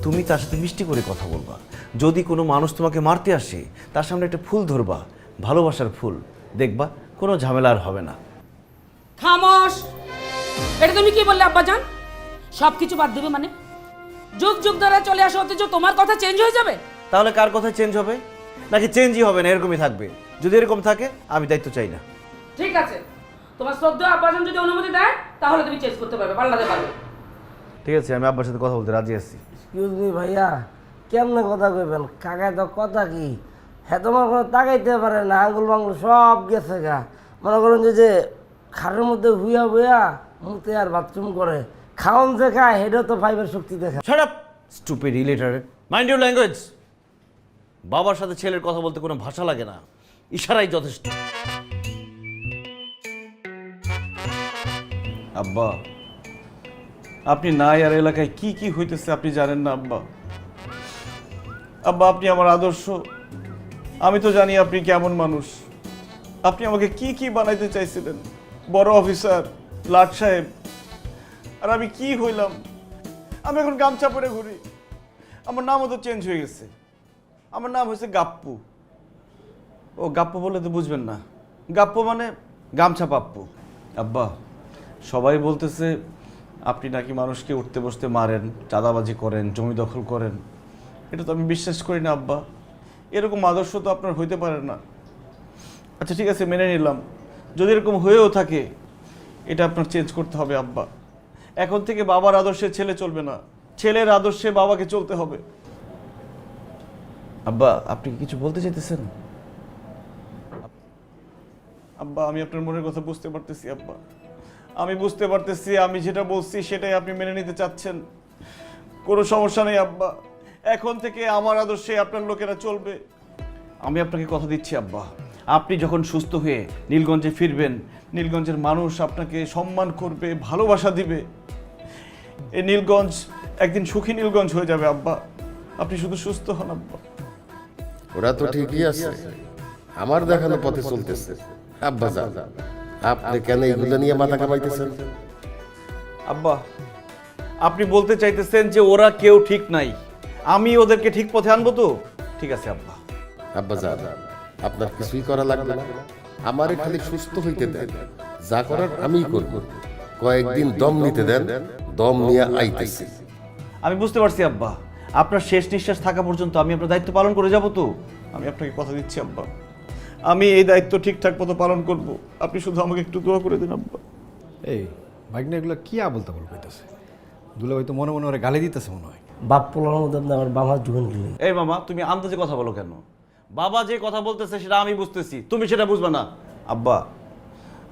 তুমি তার সাথে মিষ্টি করে কথা বলবা। যদি কোনো মানুষ তোমাকে মারতে আসে, তার সামনে একটা ফুল ধরবা, ভালোবাসার ফুল, দেখবা কোনো ঝামেলা আর হবে না। খামোশ! এটা তুমি কি বললে আব্বাজান? সব কিছু বাদ দেবে মানে? যুগ যুগ ধরে চলে আসো, অথচ তোমার কথা চেঞ্জ হয়ে যাবে? তাহলে কার কথা চেঞ্জ হবে? নাকি চেঞ্জই হবে না, এরকমই থাকবে? যদি এরকম থাকে আমি দায়িত্ব চাই না। ঠিক আছে, তোমার শ্রদ্ধা আব্বাজান যদি অনুমতি দেয় তাহলে তুমি চেঞ্জ করতে পারবে, পাল্টাতে পারবে। ঠিক আছে, আমি আব্বার সাথে কথা বলতে রাজি আছি। এক্সকিউজ মি ভাইয়া, কেমনে কথা কইবেন? কাকায় তো কথা কি, হ্যাঁ তোমার কোনো তাকাইতে পারে না, আঙ্গুল মাঙ্গুল সব গেছে গা। মনে করেন যে খাটের মধ্যে হুইয়া হুইয়া মুতে আর বাথরুম করে, খাওন যে খায় হেটা তো ফাইবার শক্তি দেখা। Shut up stupid illiterate, mind your language. বাবার সাথে ছেলের কথা বলতে কোনো ভাষা লাগে না, ইশারাই যথেষ্ট। আব্বা, আপনি নাই আর এলাকায় কি কি হইতেছে আপনি জানেন না আব্বা। আব্বা আপনি আমার আদর্শ, আমি তো জানি আপনি কেমন মানুষ। আপনি আমাকে কি কি বানাইতে চাইছিলেন, বড় অফিসার, লাট সাহেব, আর আমি কি হইলাম? আমি এখন গামছা পরে ঘুরি। আমার নামও তো চেঞ্জ হয়ে গেছে, আমার নাম হয়েছে গাপ্পু। ও গাপ্পু বলে তো বুঝবেন না, গাপ্পু মানে গামছা পাপ্পু। আব্বা সবাই বলতেছে আপনি নাকি মানুষকে উঠতে বসতে মারেন, চাঁদাবাজি করেন, জমি দখল করেন। এটা তো আমি বিশ্বাস করি না আব্বা, এরকম আদর্শ তো আপনার হইতে পারে না। আচ্ছা ঠিক আছে, মেনে নিলাম, যদি এরকম হয়েও থাকে এটা আপনার চেঞ্জ করতে হবে আব্বা। এখন থেকে বাবার আদর্শে ছেলে চলবে না, ছেলের আদর্শে বাবাকে চলতে হবে। আব্বা আপনি কি কিছু বলতে চাইতেছেন? আব্বা আমি আপনার মনের কথা বুঝতে পারতেছি আব্বা, আমি বুঝতে পারতেছি। আমি যেটা বলছি সেটাই আপনি মেনে নিতে চাচ্ছেন, কোনো সমস্যা নেই আব্বা। এখন থেকে আমার আদর্শে আপনার লোকেরা চলবে। আমি আপনাকে কথা দিচ্ছি আব্বা, আপনি যখন সুস্থ হয়ে নীলগঞ্জে ফিরবেন, নীলগঞ্জের মানুষ আপনাকে সম্মান করবে, ভালোবাসা দিবে। এই নীলগঞ্জ একদিন সুখী নীলগঞ্জ হয়ে যাবে আব্বা। আপনি শুধু সুস্থ হন আব্বা। ওরা তো ঠিকই আছে, আমার দেখানো পথে চলতেছে। আব্বা যান, আপনি কেন এগুলো নিয়ে মাথা কামাইতেছেন? আব্বা আপনি বলতে চাইতেছেন যে ওরা কেউ ঠিক নাই, আমি ওদেরকে ঠিক পথে আনবো তো? ঠিক আছে আব্বা। আব্বা যান, আপনার কিছুই করা লাগবে না, আমারে খালি সুস্থ হইতে দেন, যা করার আমিই করব। কয়েকদিন দম নিতে দেন, দম নিয়ে আইতেছি। আমি বুঝতে পারছি আব্বা, আপনার শেষ নিঃশ্বাস থাকা পর্যন্ত আমি আপনার দায়িত্ব পালন করে যাব তো। আমি আপনাকে কথা দিচ্ছি আব্বা, আমি এই দায়িত্ব ঠিকঠাক মতো পালন করব। আপনি শুধু আমাকে একটু দোয়া করে দিন আব্বা। এই ভাগ্নে এগুলো কি বলতে কইতেছে? দুলাভাই তো মনে মনে ওরে গালি দিতেছে মনে হয়। বাপ পোলার মধ্যে আপনি আমার বাবা জুবেন গেলেন। এই মামা, তুমি আন্দাজে কথা বলো কেন? বাবা যে কথা বলতেছে সেটা আমি বুঝতেছি, তুমি সেটা বুঝবে না। আব্বা,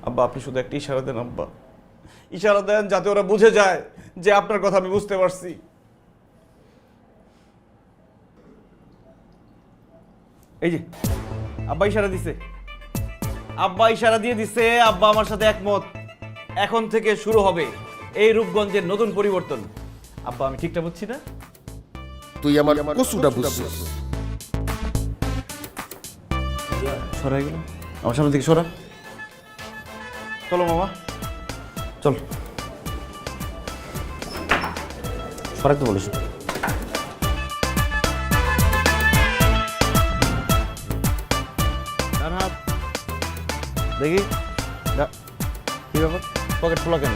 আব্বা আপনি শুধু একটা ইশারা দেন আব্বা, ইশারা দেন যাতে ওরা বুঝে যায় যে আপনার কথা আমি বুঝতে পারছি। এই যে আব্বা ইশারা দিছে, আব্বা ইশারা দিয়ে দিছে, আব্বা আমার সাথে একমত। এখন থেকে শুরু হবে এই রূপগঞ্জের নতুন পরিবর্তন। আব্বা আমি ঠিকটা বুঝছি না? তুই আমার কসুটা বুঝছিস। সরা গেল আমার সামনে থেকে, সরা। চলো মামা, চল। সরাইতে বলিস। দেখি কি ব্যাপার, পকেট খোলা কেন?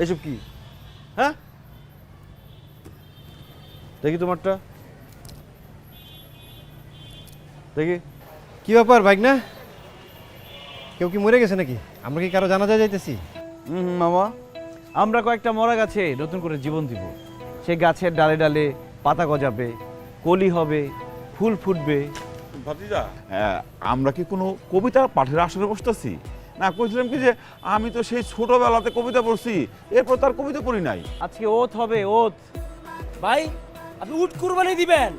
এসব কি? হ্যাঁ দেখি তোমারটা, দেখি। কি ব্যাপার ভাগ্না? কেউ কি মরে গেছে নাকি? আমরা কি কারো জানাজা যাইতেছি? মামা, আমরা কয়েকটা মরা গাছে নতুন করে জীবন দিব। সেই গাছের ডালে ডালে পাতা গজাবে, কলি হবে, ফুল ফুটবে। ভাতিজা, আমরা কি কোনো কবিতা পাঠের আসরে বসতেছি? না, কইছিলাম কি যে আমি তো সেই ছোটবেলাতে কবিতা পড়ছি, এরপর তার কবিতা পড়ি নাই। আজকে ওত হবে, ওত। ভাই আপনি উট কুরবানি দিবেন,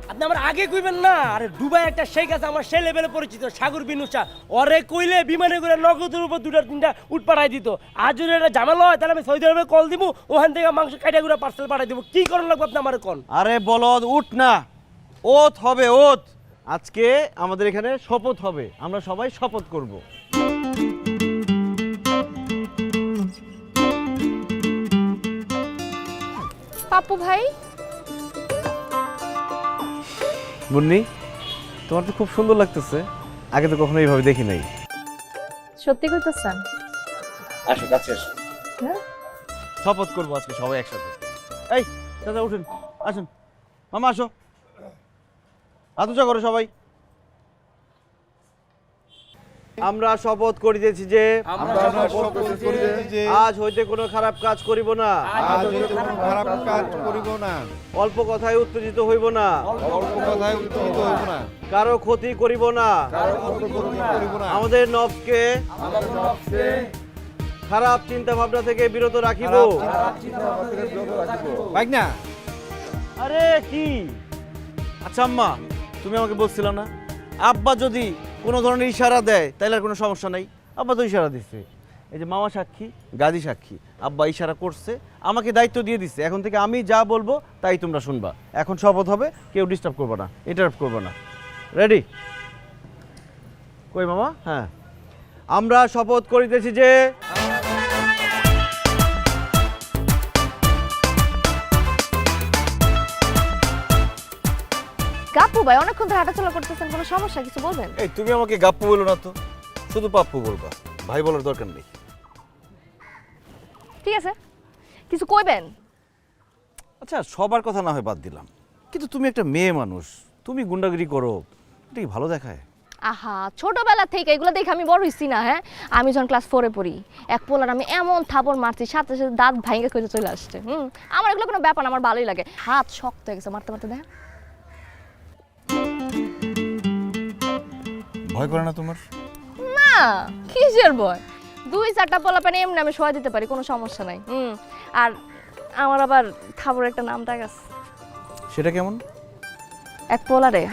আপনি আমার আগে কইবেন না। আরে দুবাই একটা শেখ আছে আমার সে লেভেলে পরিচিত, সাগর বিনুসা। ওরে কইলে বিমানে করে নগদের উপর 2-3টা উট পাঠাই দিত। আজ যদি এটা ঝামেলা হয় তাহলে আমি সৌদি আরবে কল দিব, ওখান থেকে মাংস কাটা করে পার্সেল পাঠাই দিব। কি করার লাগবে আপনি আমার কোন? আরে বলদ, উঠ না, ওত হবে, ওত। আজকে আমাদের এখানে শপথ হবে, আমরা সবাই শপথ করব। পাপ্পু ভাই, মুন্নি, তোমার তো খুব সুন্দর লাগতেছে, আগে তো কখনো এইভাবে দেখি নাই। সত্যি কইতেছেন? আসো কাছে আসো, শপথ করবো আজকে সবাই একসাথে। এই দাদা উঠুন, আসুন। মামা আসো, হাত উঁচা করো সবাই। আমরা শপথ করিতেছি যে আজ হইতে কোনো খারাপ কাজ করিব না, অল্প কথায় উত্তেজিত হইব না, কারো ক্ষতি করিব না, আমাদের নফসকে খারাপ চিন্তা ভাবনা থেকে বিরত রাখিব। ভাগ্না, আরে কি? আচ্ছা আম্মা, তুমি আমাকে বলছিল না আব্বা যদি কোনো ধরনের ইশারা দেয় তাহলে আর কোনো সমস্যা নাই? আব্বা তো ইশারা দিচ্ছে, এই যে মামা সাক্ষী, গাজী সাক্ষী, আব্বা ইশারা করছে, আমাকে দায়িত্ব দিয়ে দিচ্ছে। এখন থেকে আমি যা বলবো তাই তোমরা শুনবা। এখন শপথ হবে, কেউ ডিস্টার্ব করবে না, ইন্টারাপ্ট করবে না। রেডি? কই মামা? হ্যাঁ, আমরা শপথ করিতেছি যে গাপ্পু ভাই অনেকক্ষণ ধরে হাঁটাচলা করতেছেন, কোনো সমস্যা কিছু বলবেন? এই তুমি আমাকে গাপ্পু বলো না তো, শুধু পাপ্পু বলবা, ভাই বলার দরকার নেই। ঠিক আছে, কিছু কইবেন? আচ্ছা সবার কথা না হয় বাদ দিলাম, কিন্তু তুমি একটা মেয়ে মানুষ, তুমি গুন্ডাগিরি করো, এটা কি ভালো দেখায়? আহা, ছোটবেলা থেকে এগুলো দেখে আমি বড় হইছি না। হ্যাঁ, আমি যখন ক্লাস 4-এ পড়ি, এক পোলার আমি এমন থাপড় মারছি, সাথে সাথে দাঁত ভাঙে করে চলে আসছে। আমার এগুলো কোনো ব্যাপার না, আমার ভালোই লাগে। হাত শক্ত হয়ে গেছে মারতে মারতে। দেখ, ভয় করে না তোমার? না, কিসের ভয়? 2-4টা পোলা পানি এমনি আমি সহায় দিতে পারি, কোনো সমস্যা নাই। আর আমার আবার থাপড়ের একটা নামটা গেছে। সেটা কেমন? এক পোলারে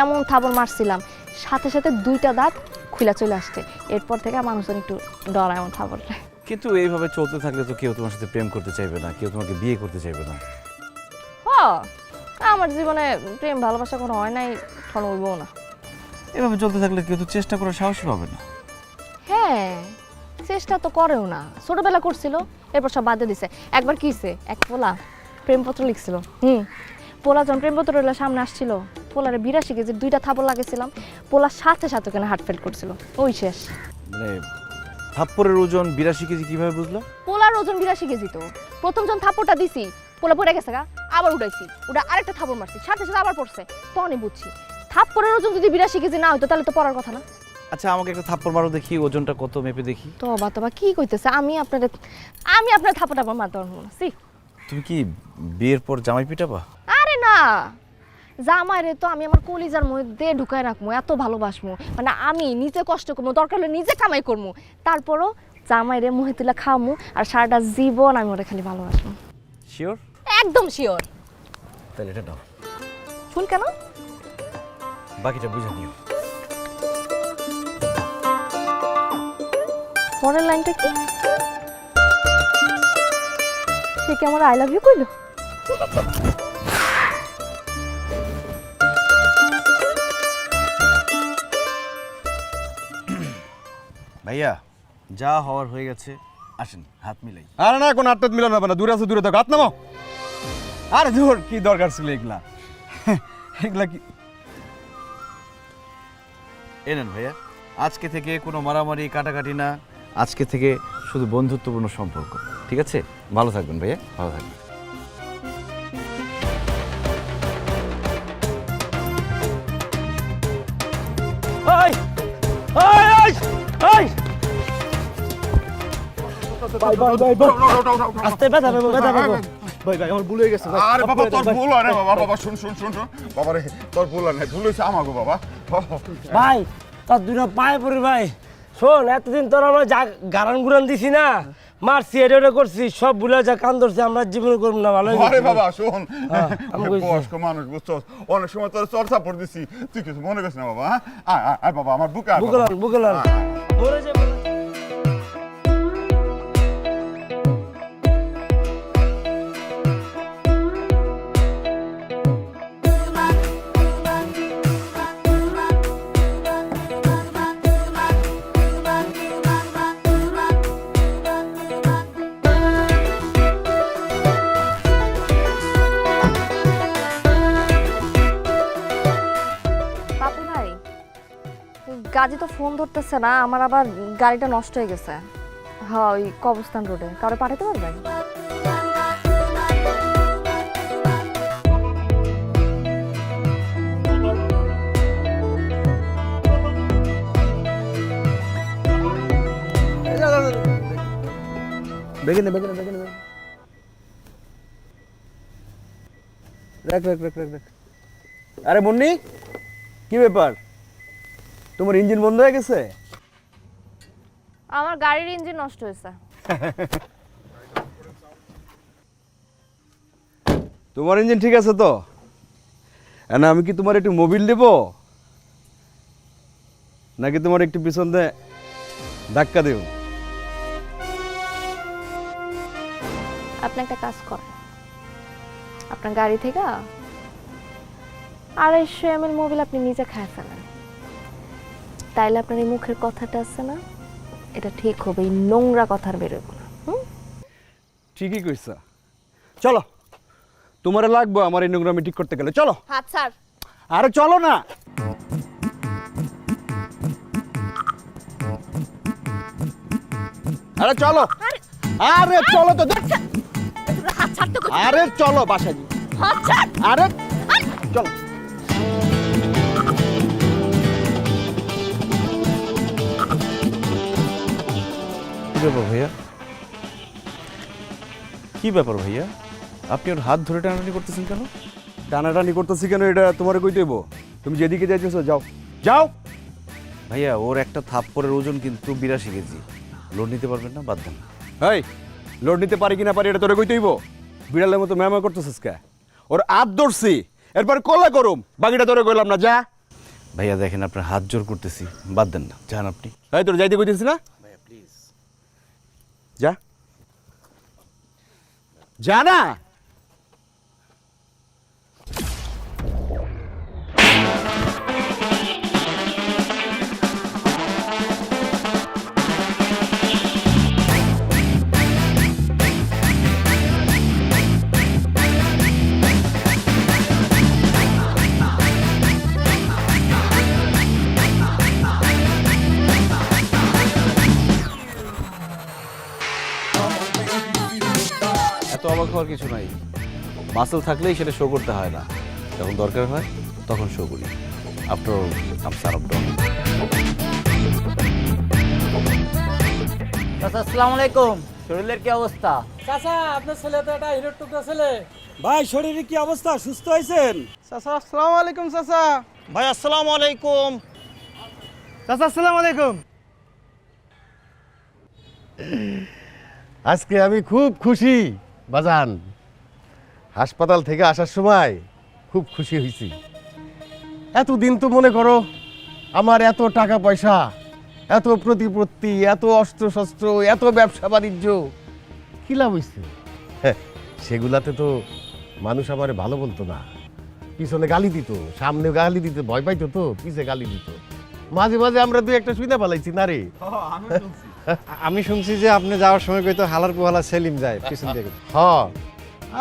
এমন থাপড় মারছিলাম, সাথে সাথে 2টা দাঁত খুলে চলে আসছে। এরপর থেকে মানুষজন একটু ডরায় এমন থাপড়। কিন্তু এইভাবে চলতে থাকলে তো কেউ তোমার সাথে প্রেম করতে চাইবে না, কেউ তোমাকে বিয়ে করতে চাইবে না। আমার জীবনে প্রেম ভালোবাসা কোনো হয় নাই, কোনো হইবও না। এভাবে চলতে থাকলে কেউ তো চেষ্টা করার সাহসই পাবে না। হ্যাঁ, চেষ্টা তো করেও না, ছোটবেলা করছিল, এরপর সব বাদ দিয়ে দিছে। একবার কি হইছে, এক পোলা প্রেমপত্র লিখছিল। পোলা যখন প্রেমপত্র সামনে আসছিল, পোলারে 82 কেজির 2টা থাপড় লাগেছিলাম, পোলার সাথে সাথে ওখানে হার্ট ফেল করছিল, ওই শেষ। মানে থাপ্পড়ের ওজন 82 কেজি কিভাবে বুঝলা? পোলার ওজন 82 কেজি তো। প্রথম যখন থাপড়টা দিছি পোলা পড়ে গেছে গা, আবার উঠাইছি, ওটা আরেকটা থাপড় মারছি, সাথে সাথে আবার পড়ছে, তখনই বুঝছি থাপ্পড়ের ওজন যদি 82 কেজি না হতো তাহলে তো পড়ার কথা না। আচ্ছা আমাকে একটা থাপ্পড় মারো দেখি, ওজনটা কত মেপে দেখি। তবা কি কইতেছে, আমি আপনার থাপড়টা মারতে পারবো না। সি, তুমি কি বিয়ের পর জামাই পিটাবা? আরে না, জামাইরে তো আমি আমার কলিজার মধ্যে ঢুকায় রাখবো, এত ভালোবাসবো, মানে আমি নিজে কষ্ট করবো, দরকার হলে নিজে কামাই করবো, তারপরও জামাইরে মুহে তুলে খাওয়ামু, আর সারাটা জীবন আমি ওটা খালি ভালোবাসবো। শিওর? একদম শিওর। তাহলে এটা দাও। ফুল কেন? বাকিটা বুঝে নিও। পরের লাইনটা কি? সে কি আমার আই লাভ ইউ কইলো? ভাইয়া যা হওয়ার হয়ে গেছে, আসেন হাত মিলাই। আরে না, কোনো হাত মিলানো হবে না, দূরে আছে, দূরে থাকো, হাত নামাও। আরে দূর, কি দরকার ছিল এগুলা? এগুলা কি? এনেন ভাইয়া, আজকে থেকে কোনো মারামারি কাটাকাটি না, আজকে থেকে শুধু বন্ধুত্বপূর্ণ সম্পর্ক, ঠিক আছে? ভালো থাকবেন ভাইয়া, ভালো থাকবেন। আস্তে ব্যথা পাবো, ব্যথা পাবো। ভাই ভাই আমার ভুল হয়ে গেছে ভাই। আরে বাবা তোর ভুল হয় না বাবা, বাবা শুন শুন শুন শুন বাবা রে, তোর ভুল হয় না, ভুল হয়েছে আমাকে বাবা। ভাই তোর দুটো পায়ে পড়ি ভাই। শোন, এতদিন তোর আমরা গারান গুরান দিছি না, মারছি, এটা করছি, সব ভুলে যা কান ধরছি, আমরা জীবন করবো না। ভালো আরে বাবা শোন, আমি কইছি। বয়স্ক মানুষ বুঝছো, অনেক সময় তোর চর্চা পড় দিছি, তুই কিছু মনে করিস না বাবা। আয় আয় আয় বাবা, আমার বুকে আয় বাবা। বুকলান বুকলান মরে যাবে। বাপু ভাই, গাজী তো ফোন ধরতেছে না, আমার আবার গাড়িটা নষ্ট হয়ে গেছে। হ্যাঁ, ওই কবরস্থান রোডে, কারো পাঠাতে পারবেন? বেগে নে, বেগে নে, বেগে নে। রাখ রাখ রাখ রাখ রাখ। আরে মুন্নি, কি ব্যাপার? তোমার ইঞ্জিন বন্ধ হয়ে গেছে? আমার গাড়ির ইঞ্জিন নষ্ট হয়েছে। তোমার ইঞ্জিন ঠিক আছে তো? না আমি কি তোমার একটু মোবিল দেব, নাকি তোমার একটু পিছন দিয়ে ধাক্কা দেব? আপনি একটা কাজ করেন, আপনার গাড়ি থেকে 250 ml মোবিল আপনি নিজে খায় ফেলেন, তাইলে আপনার এই মুখের কথাটা আছে না, এটা ঠিক হবে, এই নোংরা কথার বেরোবে না। ঠিকই কইছা। চলো, তোমারে লাগবো আমার এই নোংরামি ঠিক করতে গেলে, চলো। হাত স্যার। আরে চলো না। আরে চলো, আরে চলো তো, হাত ছাড়তে কই? আরে চলো বাসায়। হাত ছাড়। আরে চলো। কি ব্যাপার ভাইয়া, কি ব্যাপার ভাইয়া, আপনি ওর হাত ধরে টানাটানি করতেছেন কেন? টানাটানি করতেছি কেন এটা তোমারে কই দেবো? তুমি যেদিকে যাইতেছো যাও, যাও। ভাইয়া ওর একটা থাপ্পড়ের ওজন কিন্তু 82 কেজি, লোড নিতে পারবেন না? বাদ দেন। এই লোড নিতে পারি কিনা পারি এটা তোরে কই দেবো? বিড়ালের মতো ম্যামা করতেছিস কে? ওর হাত ধরছি, এরপর কলা করুম, বাকিটা তোরে কইলাম না, যা। ভাইয়া দেখেন আপনার হাত জোর করতেছি, বাদ দেন না, যান আপনি। এই তোর যাইতে কইতেছিস না? ভাইয়া প্লিজ যা, যা না। হওয়ার কিছু নাই। মাসেল থাকলেই সেটা শো করতে হয় না, যখন দরকার হয় তখন শো করি। আফটার অল আম সার অফ ডন। আসসালামু আলাইকুম, শরীরের কি অবস্থা? চাচা, আপনার ছেলে তো একটা হিরোর টুকরা ছেলে। ভাই শরীরে কি অবস্থা, সুস্থ হয়েছেন? চাচা আসসালামু আলাইকুম। চাচা ভাই আসসালামু আলাইকুম। চাচা আসসালামু আলাইকুম। আজকে আমি খুব খুশি বাজান। হাসপাতাল থেকে আসার সময় খুব খুশি হয়েছি। এতদিন তো মনে করো আমার এত টাকা পয়সা, এত প্রতিপত্তি, এত অস্ত্র শস্ত্র, এত ব্যবসা বাণিজ্য, কি লাভ হয়েছে? সেগুলাতে তো মানুষ আমারে ভালো বলতো না, পিছনে গালি দিত, সামনে গালি দিতে ভয় পাইতো, তো পিছে গালি দিত। মাঝে মাঝে আমরা দুই একটা শুনে পালাইছি না রে? আমি শুনছি যে আপনি যাওয়ার সময় কইতো হালার পোহালা সেলিম যায় পিছন দিকে। হ্যাঁ,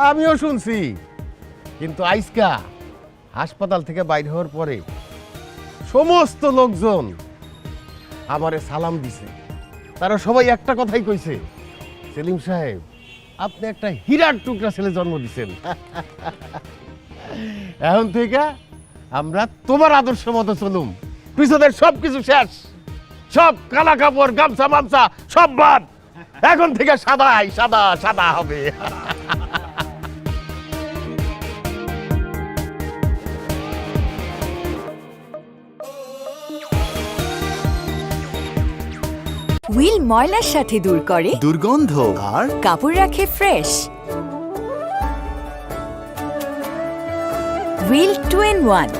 আমিও শুনছি, কিন্তু আইসকা হাসপাতাল থেকে বাইরে হওয়ার পরে সমস্ত লোকজন আমারে সালাম দিছে। তারা সবাই একটা কথাই কইছে, সেলিম সাহেব আপনি একটা হীরার টুকরা ছেলে জন্ম দিছেন। এখন থেকে আমরা তোমার আদর্শ মতো চলুম, পিছনের সব কিছু শেষ, সব কালা কাপড় গামছা মামছা সব বাদ, এখন থেকে সাদাই সাদা সাদা হবে। হুইল ময়লার সাথে দূর করে দুর্গন্ধ আর কাপড় রাখে ফ্রেশ। Wheel 2 in 1।